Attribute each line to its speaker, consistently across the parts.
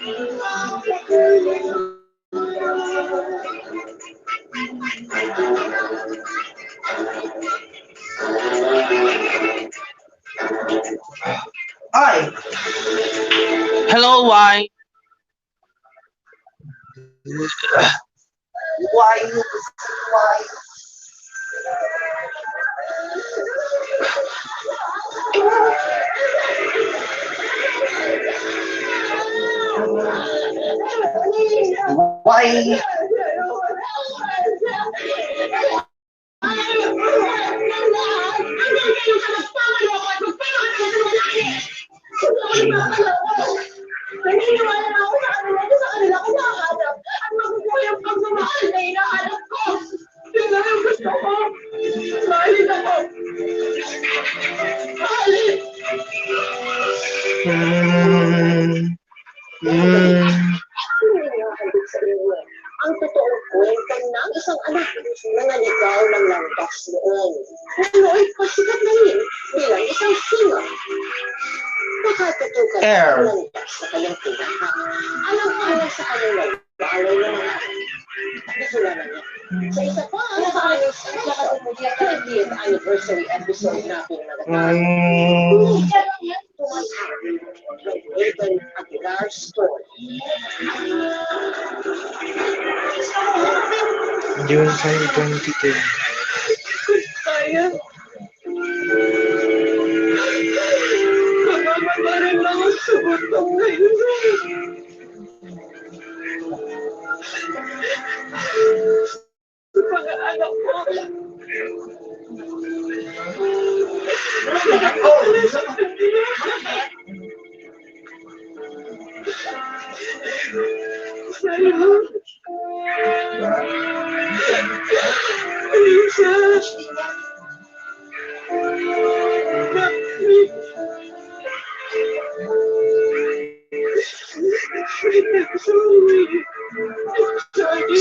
Speaker 1: Hi.
Speaker 2: Hello, why?
Speaker 1: Why? Why?
Speaker 3: Naniniwala na ako sa kanila, sa kanila ko makahanap at makukuha yung pagmamahal na hinahanap ko. Yun lang yung gusto ko. Mahalin ako. Mahalin. Ano hinahandog sa inyo? Ang totoong kwento ng isang anak na naligaw ng landas noon. Ngayon, pasikat na rin bilang isang singer. Nakatutukan
Speaker 1: Air.
Speaker 3: sa landas sa kanyang tinaha. Alang-alang sa kanyang balay ng mga kasulanan niya. Sa isa pa, sa kanyang 30th anniversary episode natin nagatang. Raven Aguilar story.
Speaker 2: June 2022.
Speaker 3: Kaya. Mamamarin lang ang subutong ngayon. Sa pag-aanak ko.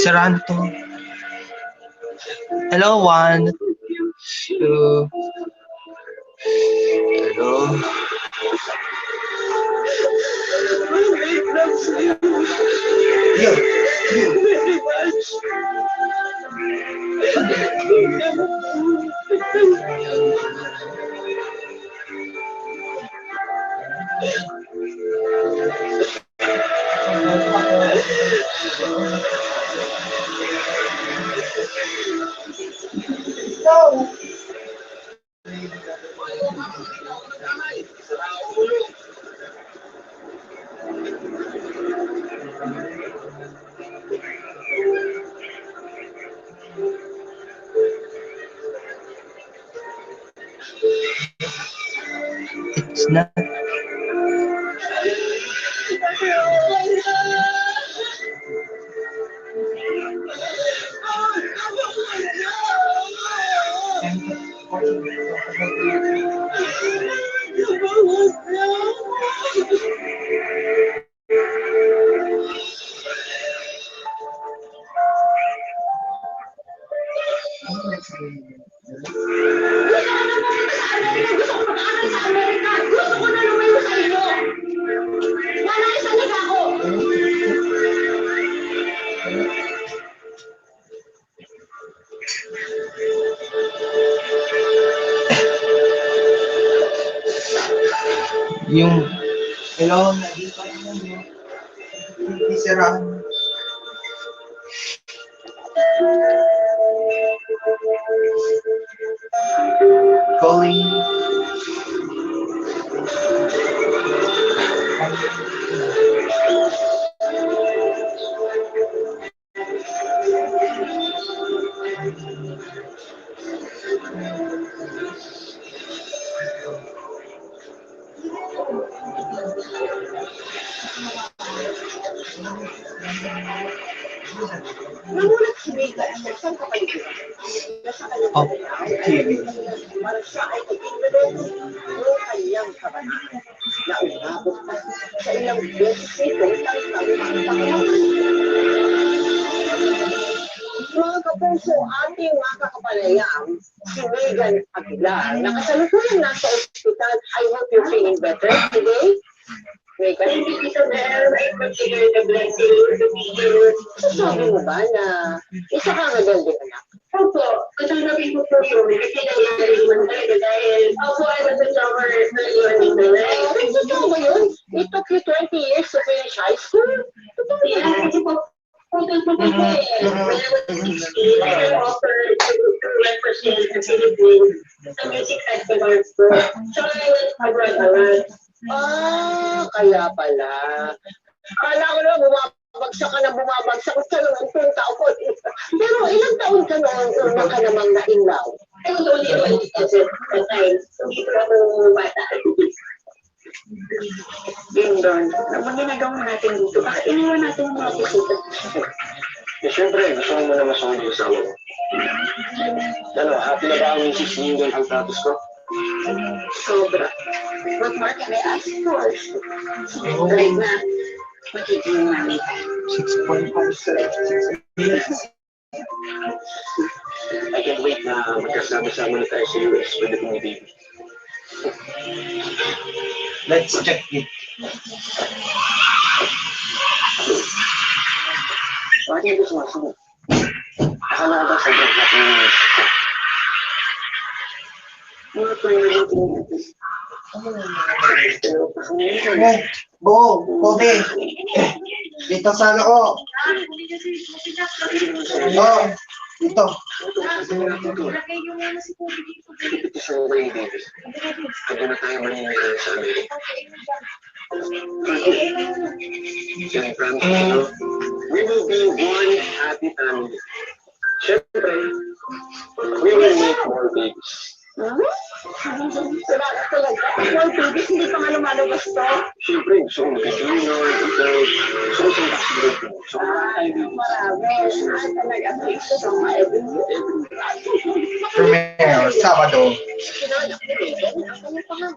Speaker 2: Saranto. Hello, 1, 2. Hello. It's not. Yung
Speaker 1: Hello, nandito naman. Hindi sirahan. Calling.
Speaker 3: Namulat si Mika sa isang kapaligiran na sa kanyang
Speaker 2: Oh,
Speaker 1: TV.
Speaker 3: para siya ay i-implement ng kanyang kabanahan na umabot pa sa ilang beses itong tangtang-tangtang. Mga kapuso, ating makakapalayang si Megan Aguilar na kasalukuyang nasa ospital. I hope you're feeling better today. May kasi sa there, I consider the blessing of the teacher. Sasabi mo ba na isa kang rebelde anak? Opo, katanggapin ko po yun. Kasi nangyari naman talaga dahil ako ay nasa-summer early on in the life. Totoo ba yun? It took you 20 years to finish high school? Totoo ba yun? Kasi po, putol-putol ko eh. When I was offered to represent the Philippines sa music festivals ko. So I went abroad a lot. Kaya pala. Akala ko na bumabagsak ka na bumabagsak ka naman kung taon ko. Pero ilang taon ka noon una ka namang nainglaw? Ulit-ulit kasi at times, hindi ko ako bata. Yun doon. Naman ginagawa natin dito. Bakit iniwan natin yung mga bisita?
Speaker 4: Siyempre, gusto mo na masunod yung asawa mo. Ano, happy na ba ang misis niyo doon ang status ko?
Speaker 3: Sobra. What more can I ask for? Right na, magiging mami tayo.
Speaker 2: 6.5.
Speaker 4: I can't wait na magkasama-sama na tayo sa US with the baby.
Speaker 1: Let's check it.
Speaker 4: Bakit hindi sumasunod? Akala ko ba sa gap natin yung misis ko?
Speaker 3: Mga priority natin.
Speaker 1: Bo, Kobe. Dito sa ano ko. Oh, dito.
Speaker 4: Ito sa mga baby. Pwede na tayo manimigay sa Amerika. Can I promise you, we will be one happy family. Siyempre, we will make more babies.
Speaker 3: Wala na talaga. Well, babies, hindi pa nga lumalabas to.
Speaker 4: Siyempre, gusto ko mag-junior, ito, gusto ko sa possibility. Gusto ko
Speaker 3: Marami. Talaga, gusto sa mga
Speaker 1: Primero, Sabado.
Speaker 3: Sinanak ni Megan, ang kanyang pangalan.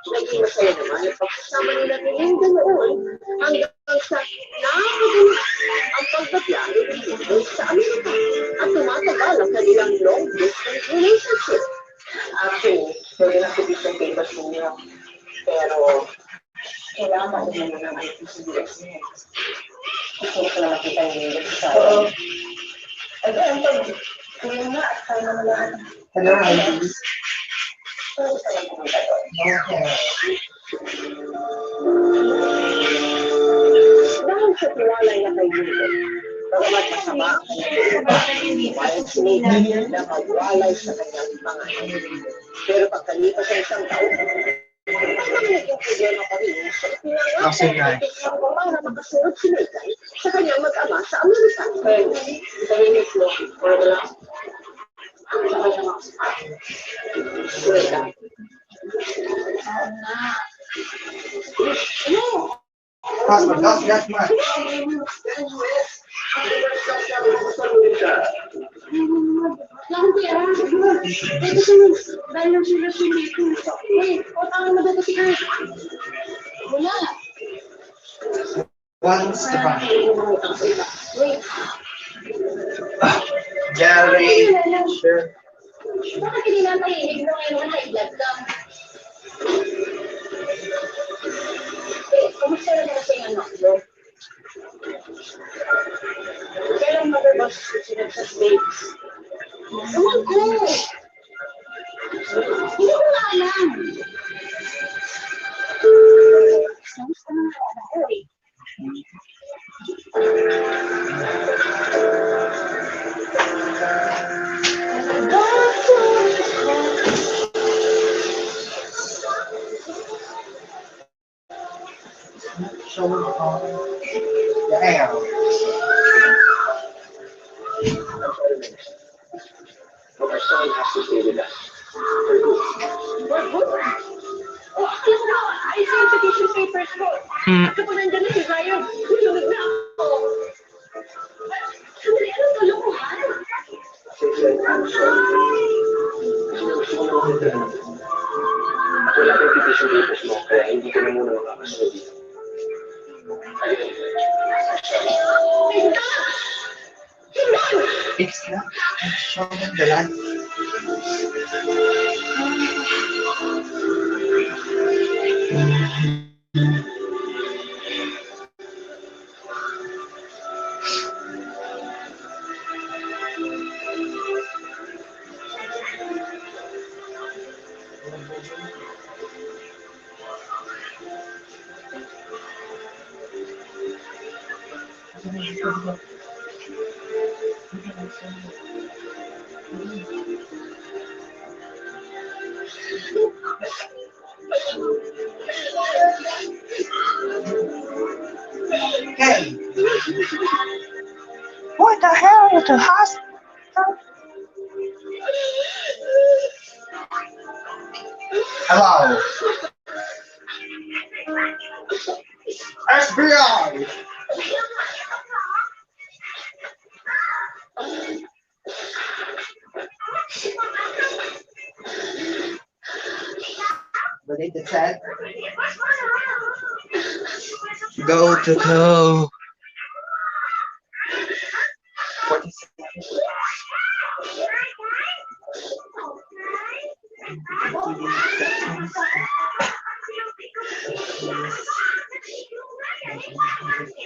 Speaker 3: Naging masaya naman ang pagsasama nila ni Linda noon hanggang sa nakakagawa ang pagbabiyahe ni Linda sa Amerika at tumatagal ang kanilang long-distance relationship.
Speaker 4: actually, pwede na sa isang papers mo niya. Pero, kailangan mo naman ng IT sa US niya. Gusto ko na makita yung US sa akin. Again, pag kaya nga, tayo naman lahat.
Speaker 1: Hello, Andy.
Speaker 4: Pero sa lang pumunta doon.
Speaker 3: Dahil sa tiwala niya kay Linda, bagamat masama ang kanyang dahil sinigil na magwalay sa kanyang pangalan. Pero pagkalipas sa isang taon, may mga naging problema pa rin sa
Speaker 2: Kasi nga.
Speaker 3: para makasunod si Megan sa kanyang mag-ama sa Amerika.
Speaker 4: Tahimik mo, or wala.
Speaker 3: Megan.
Speaker 1: Husband, that's that much.
Speaker 3: Lang pera. Ito sa dahil lang sila sumito. Wait, utang na ba ito si Kurt? Wala.
Speaker 1: Once the back.
Speaker 3: Wait.
Speaker 1: Jerry. Sure.
Speaker 3: Bakit hindi natin inig na ngayon na high blood ka? Kumusta na kasi yung anak mo? Kailan mababas sila sa States? Ewan ko! Hindi ko na alam. Kamusta na nga anak ko eh?
Speaker 1: So, yeah.
Speaker 4: But our son has to stay with us.
Speaker 3: What? Oh, akala ko na, ayos yung petition papers ko. Kasi kung nandyan na si Ryan, susunod na ako. Sandali, anong kalokohan?
Speaker 4: I'm sorry. Gusto ko na makita na. At wala kang petition papers mo, kaya hindi ka na muna makakasunod dito.
Speaker 1: It's not showing the light. Hey,
Speaker 2: What the hell is the hospital?
Speaker 1: hello. FBI. Believe the chat.
Speaker 2: Go to go. 47.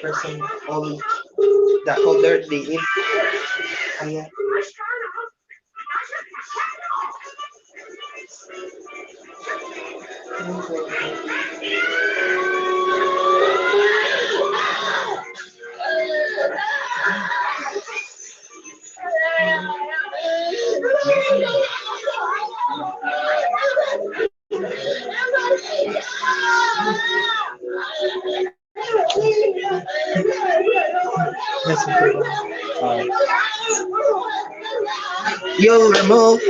Speaker 1: Person all the holder leave. Ayan. You remove.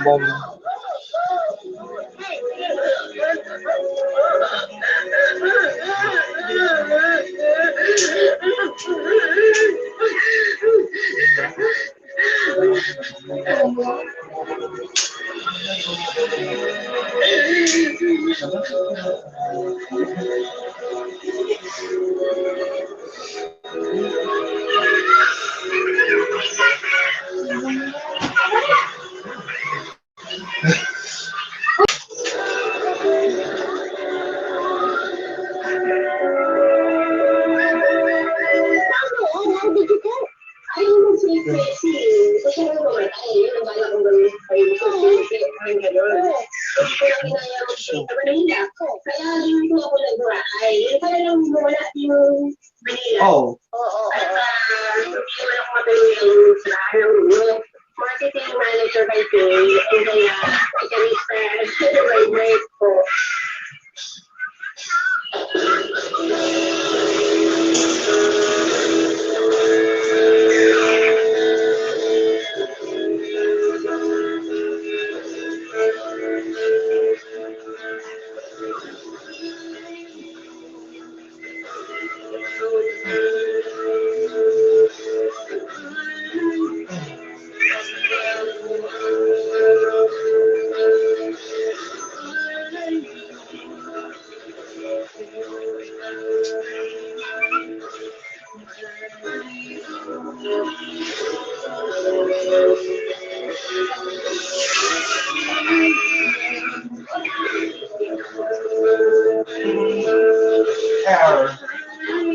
Speaker 2: Bomb.
Speaker 1: Oh,
Speaker 3: Marketing manager by day, and kaya i-transfer ko.
Speaker 1: error.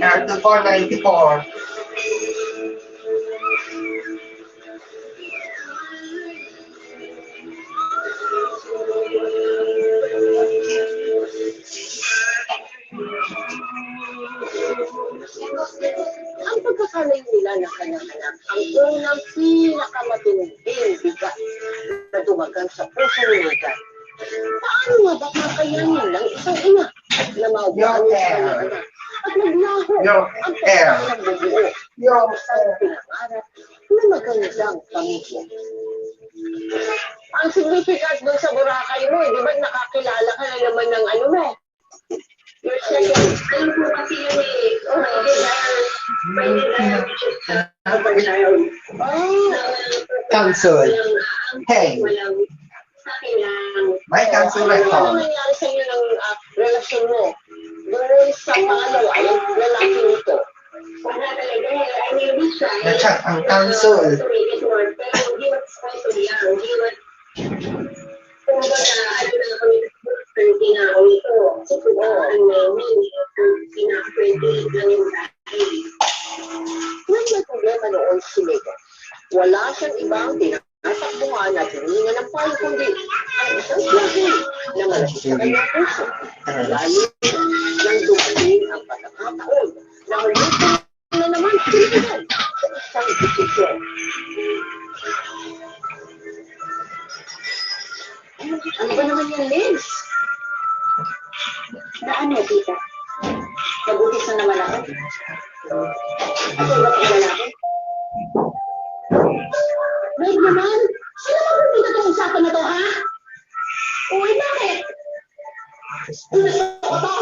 Speaker 1: Error to 494.
Speaker 3: Ang pagkakalayo nila ng kanyang anak ang unang pinakamatinding bigat na dumagan sa puso ni Megan. Paano nga ba kakayanin ng isang ina na maubuan sa kanyang anak at maglaho
Speaker 1: Your
Speaker 3: ang
Speaker 1: air.
Speaker 3: pagkakabubuo
Speaker 1: Your
Speaker 3: sa pinangarap na magandang pamilya? Ang significant doon sa Boracay mo, di ba nakakilala ka na naman ng ano mo? Your second, alam ko kasi yun eh, may desire
Speaker 1: Cancel. Hey. May cancel
Speaker 3: Ano
Speaker 1: record.
Speaker 3: nangyari sa inyo ng relasyon mo? Doon sa pangalawa, yung lalaki nito. Wala talaga eh. I mean, we tried.
Speaker 1: Na-check ang cancel.
Speaker 3: To make it work, pero hindi supposed to be young. Hindi kumbaga, ano na kami, 30 na ako ito. Siguro, ang namin, 30 na, 28 lang yung dahil. ang tinatakbuhan at hininga ng payo kundi ang isang plagin na malapit sa kanyang puso. Lalo nang dumating ang pagkakataon na humitin na naman sinihan sa isang desisyon. Ano ba naman yan, Liz? Na ano, tita? Nabutis na naman ako. Ako ba ang lalaki? Wait naman! Sino ba dito itong usapan na to, ha? Uy, bakit? Ano to?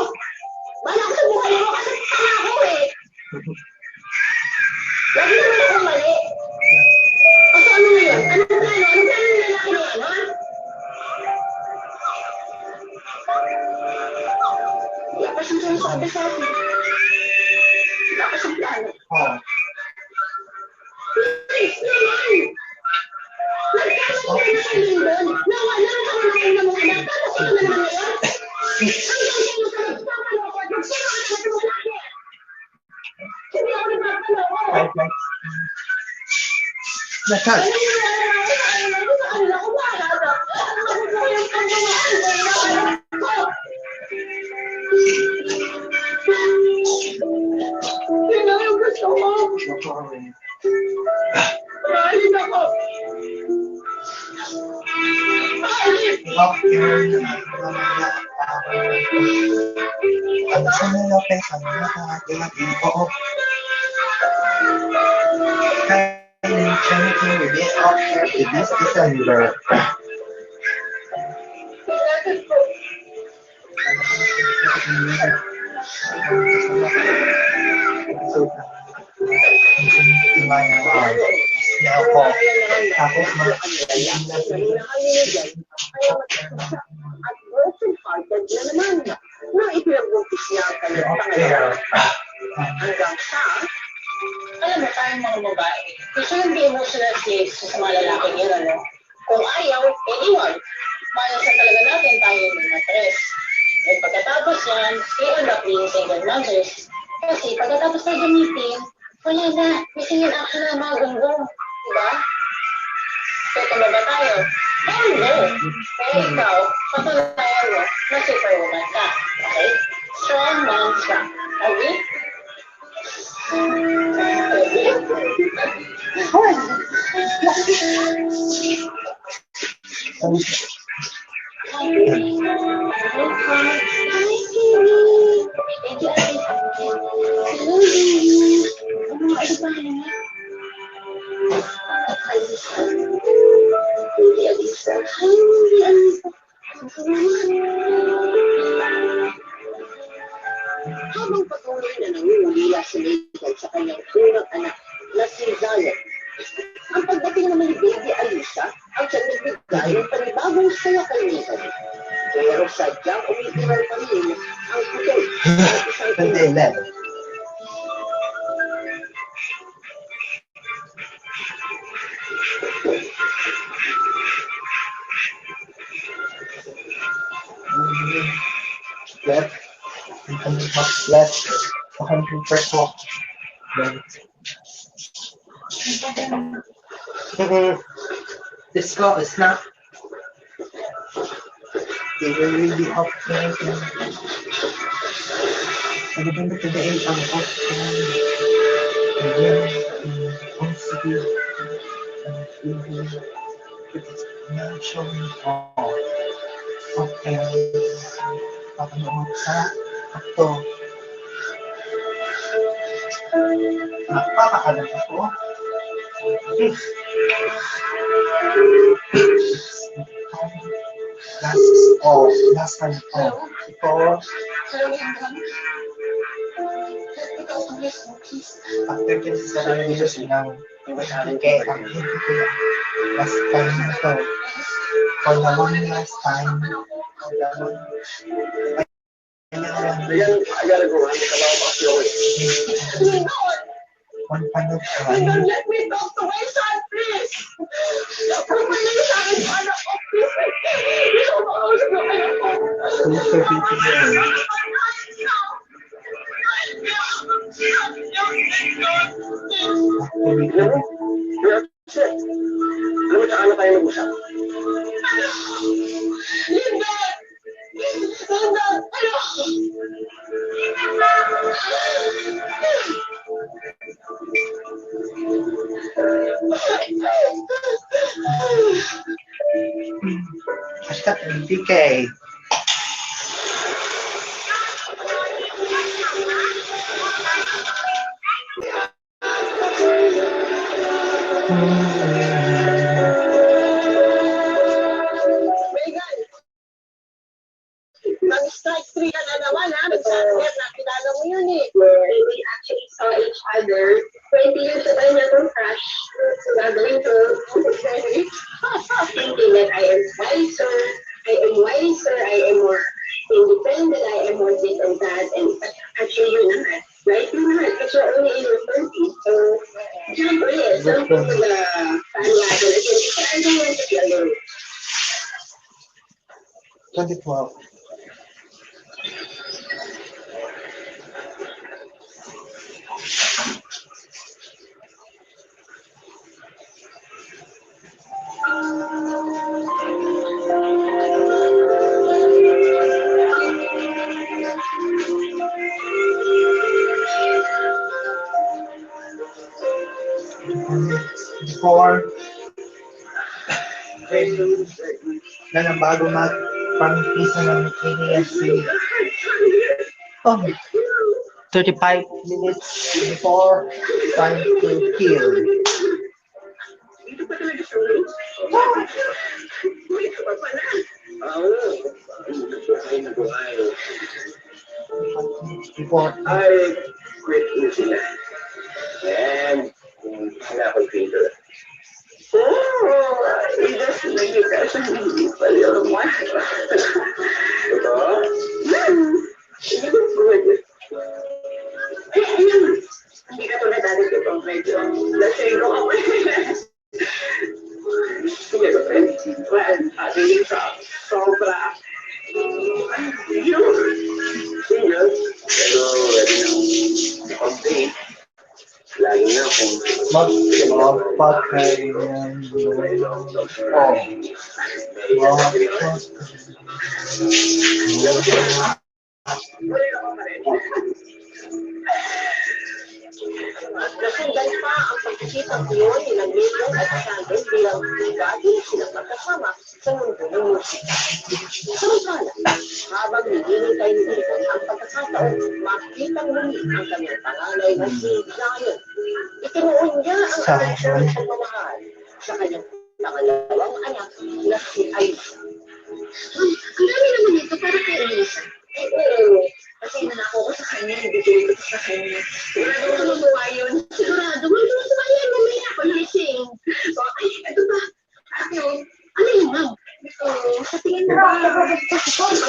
Speaker 3: Bala ko sa buhay mo kasi tanga ako eh. Lagi naman akong mali. O so ano ngayon? Anong plano? Anong plano ng lalaki na yan, ha? Wala pa siyang sinasabi sa akin. Wala pa siyang plano.
Speaker 1: Oh.
Speaker 3: Please, naman! Nagkakaroon na kayo doon. Nawala ka na kayo ng mga anak. Tapos ito na naman ngayon. Hanggang kayo sa nagpapanakot. Magsino ka na sa lalaki. Hindi ako nagpapanakot.
Speaker 1: Right, right. Nasaan?
Speaker 3: Ano yung sa kanila ko ba? Ako po yung pagmamahal ko. Yung anak ko. Yun lang yung gusto ko. Mahalin ako. Mahalin.
Speaker 1: Ano sa mga pesa mo na nakakilagin ko? Kaya siya to release after this December. Now po, tapos
Speaker 3: at broken-hearted na naman nang ipinagbuntis niya ang kanyang pangalawa. Hanggang sa, alam mo, tayong mga babae, gusto nang be emotional sa mga lalaking yun, ano? Kung ayaw, iwan. Paano sa talaga natin tayo ng matres. At pagkatapos yan, we end up being single mothers. Kasi pagkatapos tayo gamitin, wala na, missing in action na mga gunggong. Diba? So, tama ba tayo? Oh, no. Kaya ikaw, patunayan mo na superwoman ka. Okay? Strong mantra. Agree? Habang patuloy na nangungulila si Nathan sa kanyang unang anak na si Zion, ang pagdating naman ni Baby Alisa ang siyang nagbigay ng panibagong saya kay Nathan. Pero sadyang umiiral pa rin ang putol sa isang
Speaker 1: 2011. Left, 100 bucks left, 100 per walk. This call is not. They will really help me. Ano ba na today ang option? Again, OCD, it's showing all. Okay. Papanood sa akto. Napapakalan ako. Last time all. Ito. After kasi sa years ng kaya ang hindi ko last time na ito. For the one last time.
Speaker 3: I gotta go. I need to allow my feelings.
Speaker 1: One final
Speaker 3: Don't let me talk to my son, please. Pumili sa akin yung anak ko, please. Hindi ko makausap yung anak ko. You're upset.
Speaker 1: 20K.
Speaker 3: Megan, nag-strike 3 ka na naman ha. Nag-sunset na. Kilala mo yun eh.
Speaker 4: We actually saw each other 20 years ago na itong crush. So, gagawin ko. Thinking that I am wiser, I am more independent, I am more this and that, and actually you're not. Right? You're not, because you're only in your 30s. So, jump in. Jump into the bandwagon again. Because I don't want to be alone.
Speaker 1: 2012. Before, yan ang bago mag-pang-pisa ng KDSC. Oh, 35 minutes before time to kill.
Speaker 4: Dito pa talaga sa ulo. Dito pa pala.
Speaker 1: Before,
Speaker 2: I quit New Zealand. And wala akong filter.
Speaker 4: Just nag-depression, hindi pa yung one.
Speaker 2: Ito?
Speaker 4: Hindi ko good. Ay, ayun. Hindi ka tulad dati dito. Medyo lasing ko ako.
Speaker 2: Sige ba, friend?
Speaker 4: Well, feeling sobra. Yun.
Speaker 2: Single. Pero ready na. Okay. Lagi na akong
Speaker 1: magpapakain ng
Speaker 3: Nasundan pa ang pagkikita ko yun ni Megan at Sanders bilang dati silang magkasama sa mundo ng musika. Samantala, habang hinihintay ni Megan ang pagkakataon, makitang muli ang kanyang panganay na si Zion. Itinuon niya ang atensyon ng pagmamahal sa kanyang pangalawang anak na si Aisha.
Speaker 4: Ang dami naman ito para kay Elisa. Kasi nanako ko sa kanya, ibigay ko sa kanya. Sigurado ko matuwa yun. Sigurado mo, matuwa yan. Mamaya ako lasing. So, ay, ito ba? Ano yun, ma'am? Sa tingin mo ba? Sigurado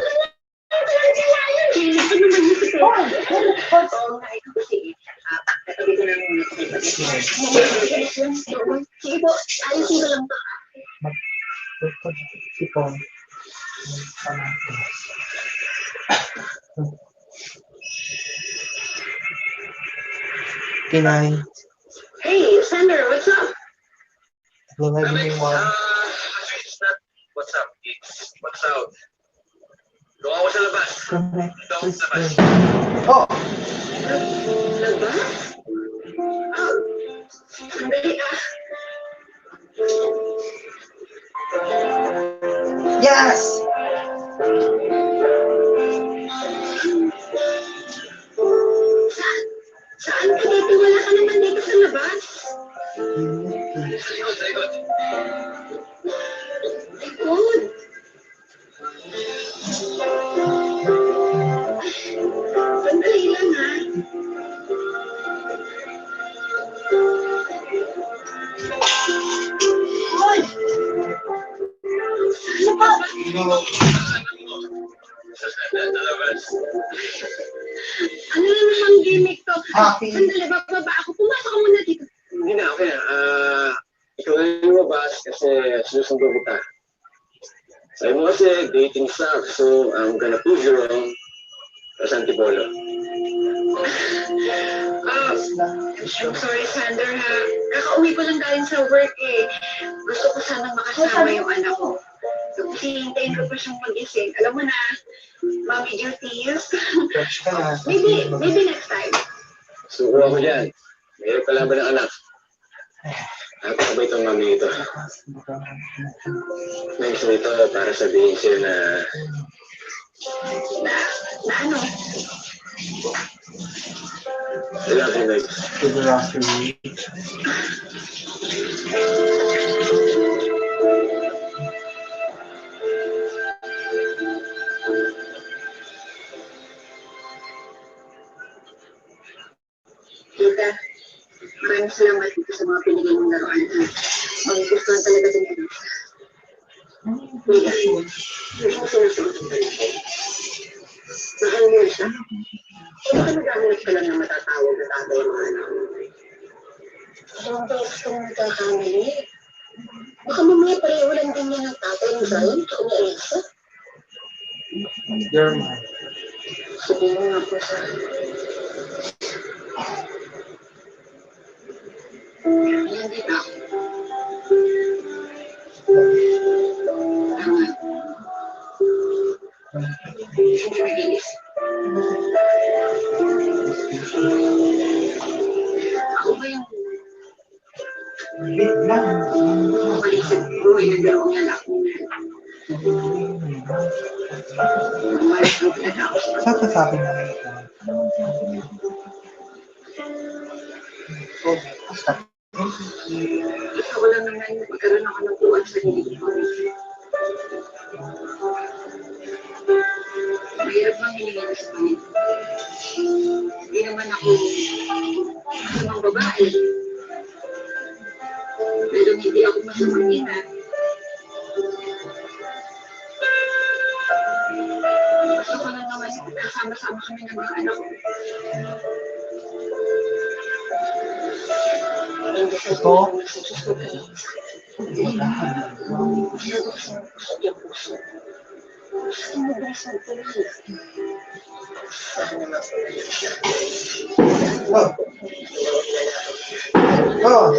Speaker 4: na. Kaya yun. Ito naman yung kasi. Oo, nga, ito kasi. Katabi ko na muna. Sige po, ayusin ko lang to.
Speaker 1: Sipon. Kinay.
Speaker 4: Hey, Sander, what's up?
Speaker 1: Lalagyan mo yung
Speaker 2: it's not what's up, it's what's out. Doon ako sa labas. Doon sa labas.
Speaker 1: Oh!
Speaker 4: Labas? Oh, sandali ah.
Speaker 1: Yes!
Speaker 4: Saan ka dito? Wala ka naman dito sa labas.
Speaker 2: Sa likod.
Speaker 4: Likod. Sandali lang ha. Hoy! Ano ba?
Speaker 2: Sa labas.
Speaker 4: Ano na namang gimmick to?
Speaker 1: Happy.
Speaker 4: Sandali, bababa ako. Pumasok ka muna dito.
Speaker 2: Hindi na, okay na. Ikaw na yung lumabas kasi sinusundo kita. Sabi mo kasi dating stuff, so I'm gonna prove you wrong. Tapos antipolo.
Speaker 4: Oh, I'm sorry, Sander, ha. Kakauwi ko lang galing sa work, eh. Gusto ko sanang makasama yung anak ko. So, hihintayin ko pa siyang mag-ising. Alam mo na, mommy duties.
Speaker 1: Touch ka na.
Speaker 4: maybe next time.
Speaker 2: Suko ako dyan. Mayroon ka laban ng anak. At ako ba itong mami ito? Mention ito para sabihin siya na
Speaker 3: ano?
Speaker 2: I love you, Meg.
Speaker 3: Tita, maraming salamat dito sa mga pinigay mong laruan. Magugustuhan talaga din ko. Tita, hindi mo sinusunod ka rin. Mahal mo siya. Kung baka nag-ahanap ka lang na matatawag na tatay ang mga anak mo. Ang gusto mong nagkakamali. Baka mamaya pareho lang din niya ng tatay mo Zion at ni Elsa.
Speaker 1: German.
Speaker 3: Sabihin mo nga po sa hindi na. Tama. Hindi magilis. Ako ba yung malisip ko inagaro niya lang? Umalis ko na ako.
Speaker 1: Saan sasabi na ito?
Speaker 3: Ako lang naman magkaroon ako ng buwan sa hindi ko. Mahirap bang hiningan sa kanil? Hindi naman ako masamang babae. Pero hindi ako masamang ina. Gusto ko lang naman kasama-sama kami ng mga anak ko.
Speaker 1: Ito? Oh.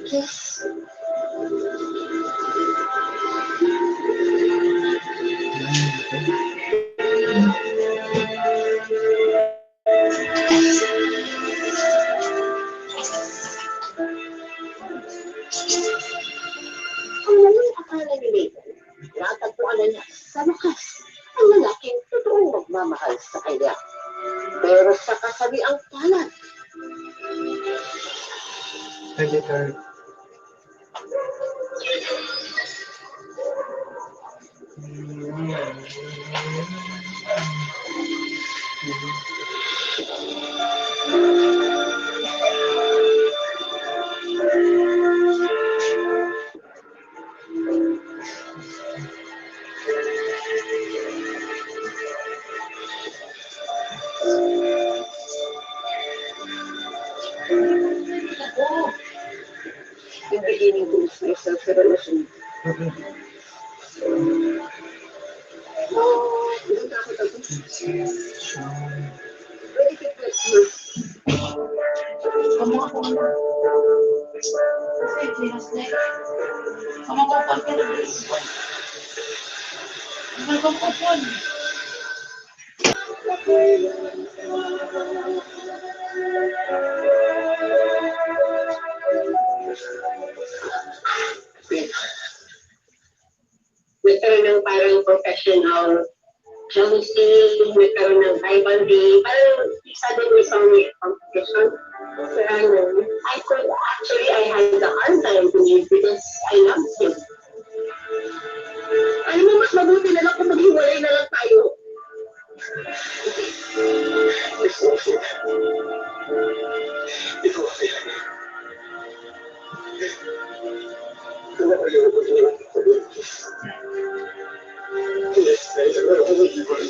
Speaker 3: Yes. Ang lamang akala ni Nathan, natagpuan na niya sa wakas ang lalaking totoong magmamahal sa kanya. Pero sa kasabiang palad,
Speaker 1: Editor.
Speaker 3: yung beginning to lose myself sa relasyon. Doon ako tapos. Pwede ka flexible.
Speaker 4: Kamu ako na. Kasi tinas na eh. Kamu ko pa ka na. Kamu ko pa na.
Speaker 3: Nagkaroon ng parang professional jealousy, nagkaroon ng rivalry, parang sabi mo isang competition. I had a hard time to live because I loved him. Alam mo, mas mabuti na lang kung maghiwalay na lang tayo.
Speaker 2: Ito kasi kung ako yung pag-iwan ko din. Yes, dahil ako ako mag-iwan.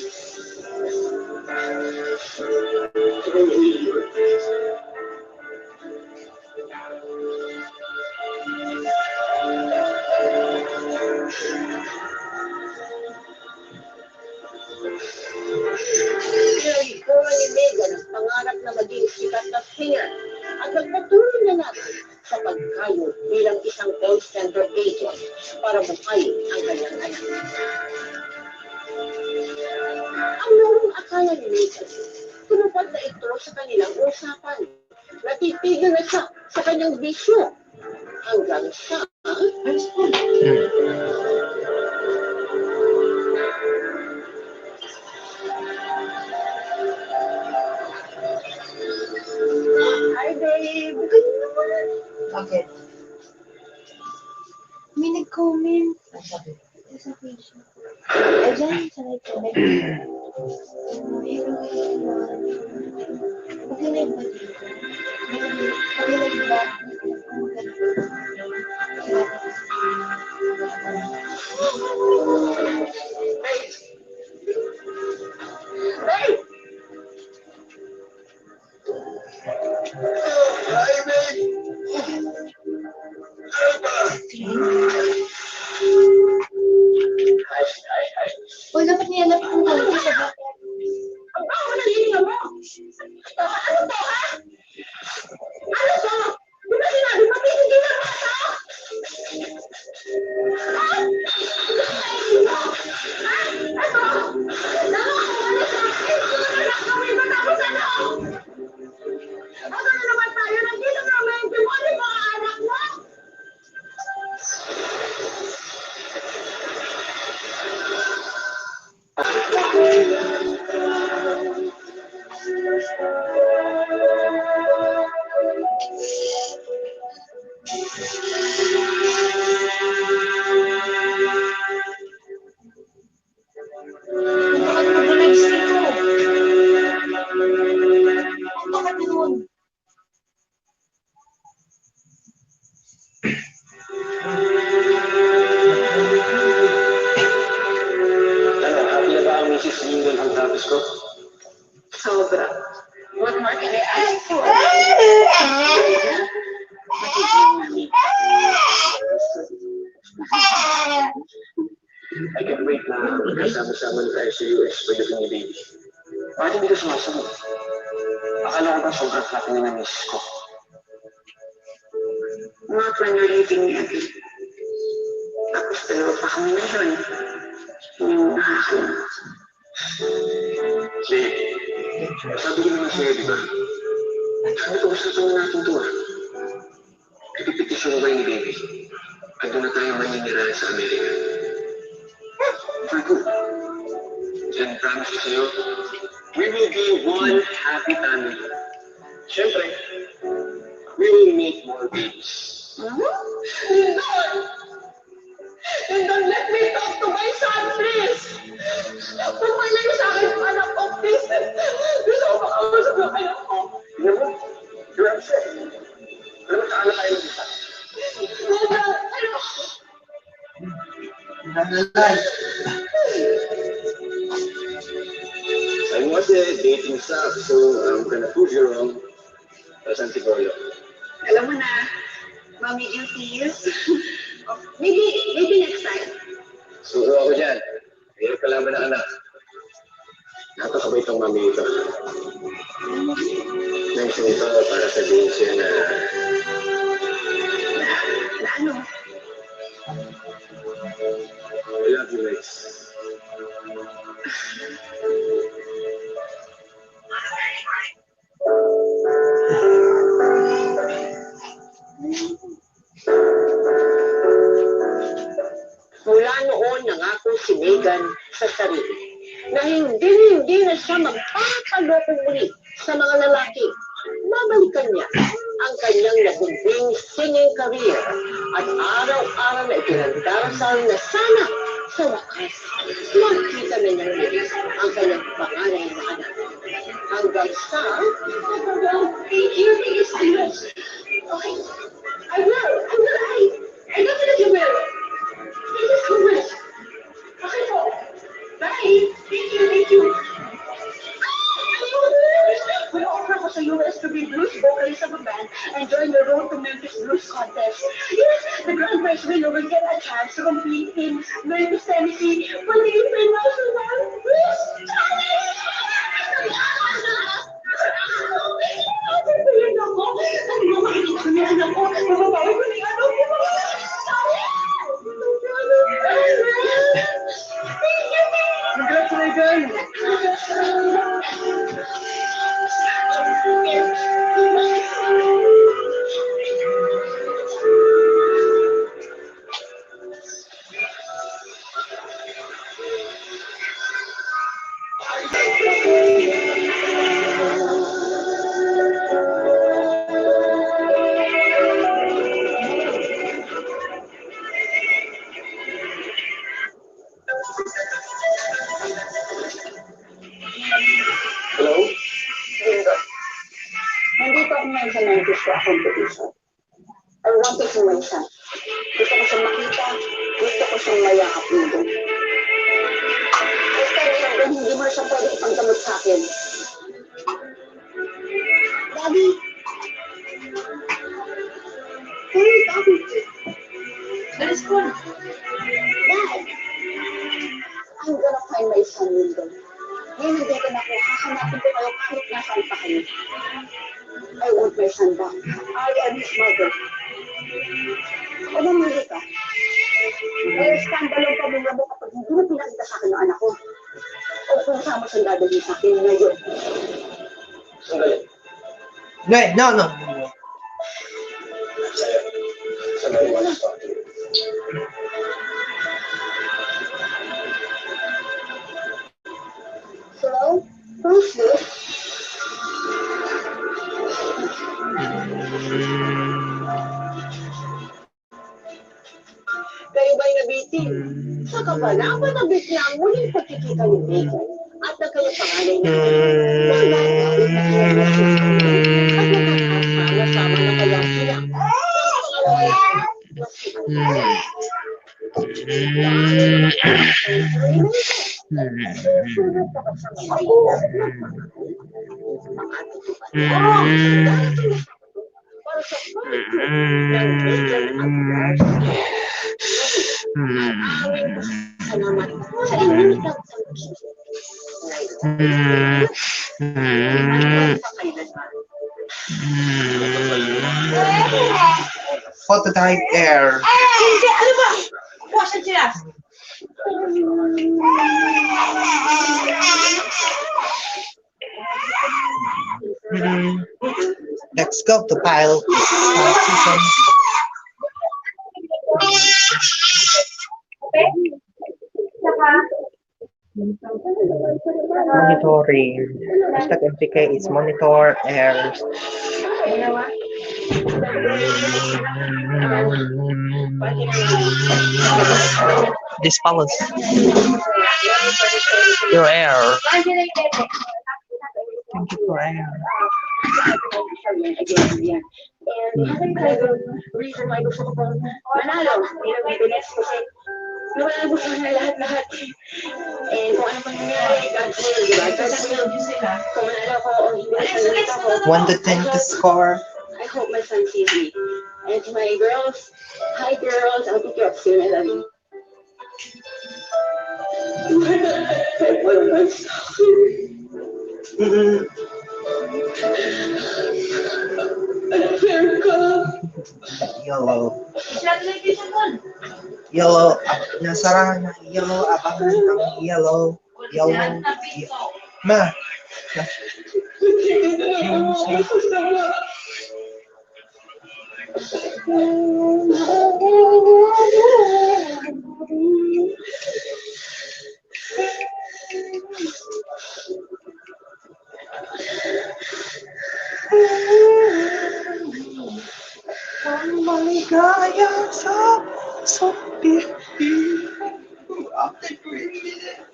Speaker 2: Ako mag-iwan.
Speaker 3: Pinag-ikuha ni Megan ang pangarap na maging sikat na singer at nagpatuloy na natin sa pagkayo bilang isang call center agent para buhayin ang kanyang anak. Ang larong akala ni Megan, tumupad na ito sa kanilang usapan. Natitigil na siya sa kanyang bisyo. Hanggang sa... Hi, babe!
Speaker 1: Bakit?
Speaker 5: May nag-comment
Speaker 1: Ang sabi.
Speaker 5: sa Facebook. Ay, dyan, sa nag-comment. Pag-live ba dito? Pag-live ba?
Speaker 3: Babe!
Speaker 2: Hi, babe! Hi.
Speaker 5: O, dapat niyalap ang konti sa bakit.
Speaker 3: Ang baho ng hininga mo! Ano to, ha? Ano to? Di ba sinabi mo, hindi na ba ito? Ha? Ano? Ano? Nakawin ba tapos ano? Ano na naman tayo? Nandito naman yung mga anak mo?
Speaker 5: Bakit ka ba nag-stay ko? Bakit yun?
Speaker 2: Ano, happy na ba ang Mrs. Lindon ang tapos ko?
Speaker 4: Sobra. What more can I ask for?
Speaker 2: I can't wait na magkasama-sama na tayo sa US pagdating ni baby. Bakit hindi ka sumasagot? Akala ko ba sobrang happy na miss ko?
Speaker 4: Not when you're leaving me again. Tapos dalawa pa kami ngayon. Yung nakakainis.
Speaker 2: Babe, sabi ko naman sa'yo, di ba? Sabi ko, usapan na natin ito ah. Ipipetisyon mo ba yung baby? At doon na tayo maninira sa Amerika. For good. And promise ko sa'yo, we will be one happy family. Siyempre, we will make more babies.
Speaker 3: Lindon, let me talk to my son, please! Pumaling sa akin ang anak ko, please! Gusto ko makausap ng anak ko!
Speaker 2: Tignan mo, you're upset. Alam mo, saan na tayo mag-isa?
Speaker 3: Lindon, ano?
Speaker 1: Nangalay.
Speaker 2: Sabi mo kasi, dating sucks, so I'm gonna prove you wrong. Tapos ang siguro.
Speaker 4: Alam mo na, mommy duties. Maybe next time.
Speaker 2: Suko ako dyan. Hirap ka lang ba ng anak? Napakabait ang mami ito. Mention ito para sabihin siya na
Speaker 4: Na ano?
Speaker 2: I love you, Lex.
Speaker 3: Mula noon nangako si Megan sa sarili na hindi na siya magpapaloko muli sa mga lalaki. Babalikan niya ang kanyang nabugbing singing career at araw-araw na ipinagdarasal na sana sa wakas makita na niyang muli ang kanyang panganay na anak. Hanggang sa... You're serious. Okay. I will. I definitely will. Thank you so much. Okay po. Bye. Thank you. We offer ko sa US to be blues vocalist of a band and join the Road to Memphis Blues Contest. Yes, the grand prize winner will get a chance to compete in Memphis, Tennessee for the International Blues Challenge. Congratulations! for a competition. I want it for myself. Gusto ko siyang makita, gusto ko siyang mayakap nito. Basta ngayon, hindi mo siya pwede ipagdamot sa akin. Daddy! Who are you talking to?
Speaker 5: Alis ko na.
Speaker 3: Dad! I'm gonna find my son, Lyndon. Ngayon nandito na ako, hahanapin ko kayo kahit nasaan pa kayo. I want my son back. I am his mother. O mamili ka. May skandalo ang pamilya mo kapag hindi mo pinakita sa akin ng anak ko. O kung saan mo siyang dadalhin sa akin ngayon.
Speaker 2: Sandali.
Speaker 1: No.
Speaker 2: Sandali mo lang.
Speaker 3: Hello? Who's this? Kayo ba'y nabitin? Saka pala, ang matabit niya ang muling pagkikita ni Bacon at na kayo pangalan niya. Nagagalit na kayo ng at nakakasama-sama na kaya sila. Salamat sa inyong
Speaker 1: Phototype air.
Speaker 5: Hindi, ano ba? Kuha siya chiras.
Speaker 1: Let's go to pile season. Monitoring. Hashtag MPK is monitor air. This follows your air. Thank you for air.
Speaker 3: Reason why gusto ko pong manalo bilang Bibines kasi nawala gusto na lahat-lahat. And kung ano pang nangyari, God's will, di ba? God's will. Kung manalo ko o hindi manalo ko.
Speaker 1: 1 to 10 to score.
Speaker 3: I hope my son sees me. And to my girls, hi girls, I'll pick you up soon. I love you.
Speaker 1: Yellow.
Speaker 5: Masyado na yung doon.
Speaker 1: Yellow. Nasara na yellow. Abangan ng yellow. Yellow. Ma. Ang maligaya sa pili. After 3 minutes.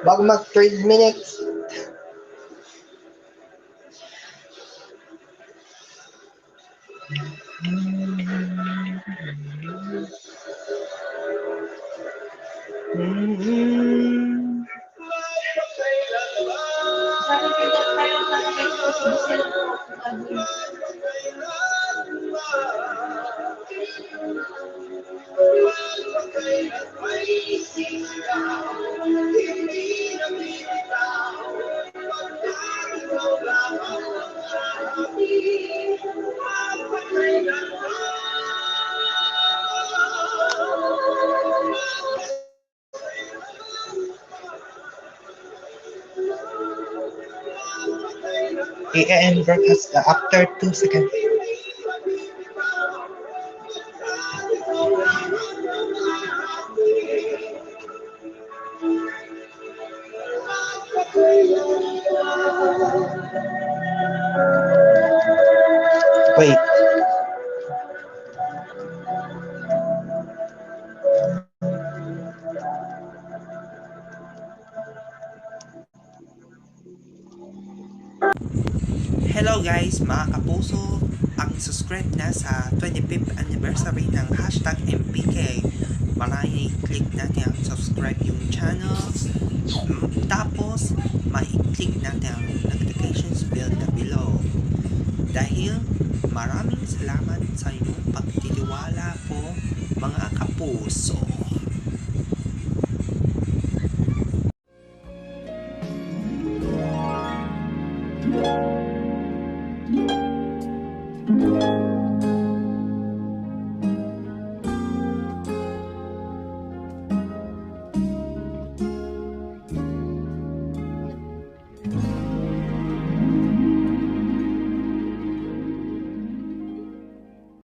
Speaker 1: Bago mag 3 minutes.
Speaker 5: Sabi ko daw tayo na nag-exhaust.
Speaker 1: AN broadcast after 2 seconds. Wait.
Speaker 6: Hello guys, mga kapuso, ang subscribe na sa 25th anniversary ng hashtag MPK. Marami i-click natin ang subscribe yung channel. Tapos, ma-click natin ang notifications bell na below. Dahil maraming salamat sa inyong pagtitiwala po mga kapuso.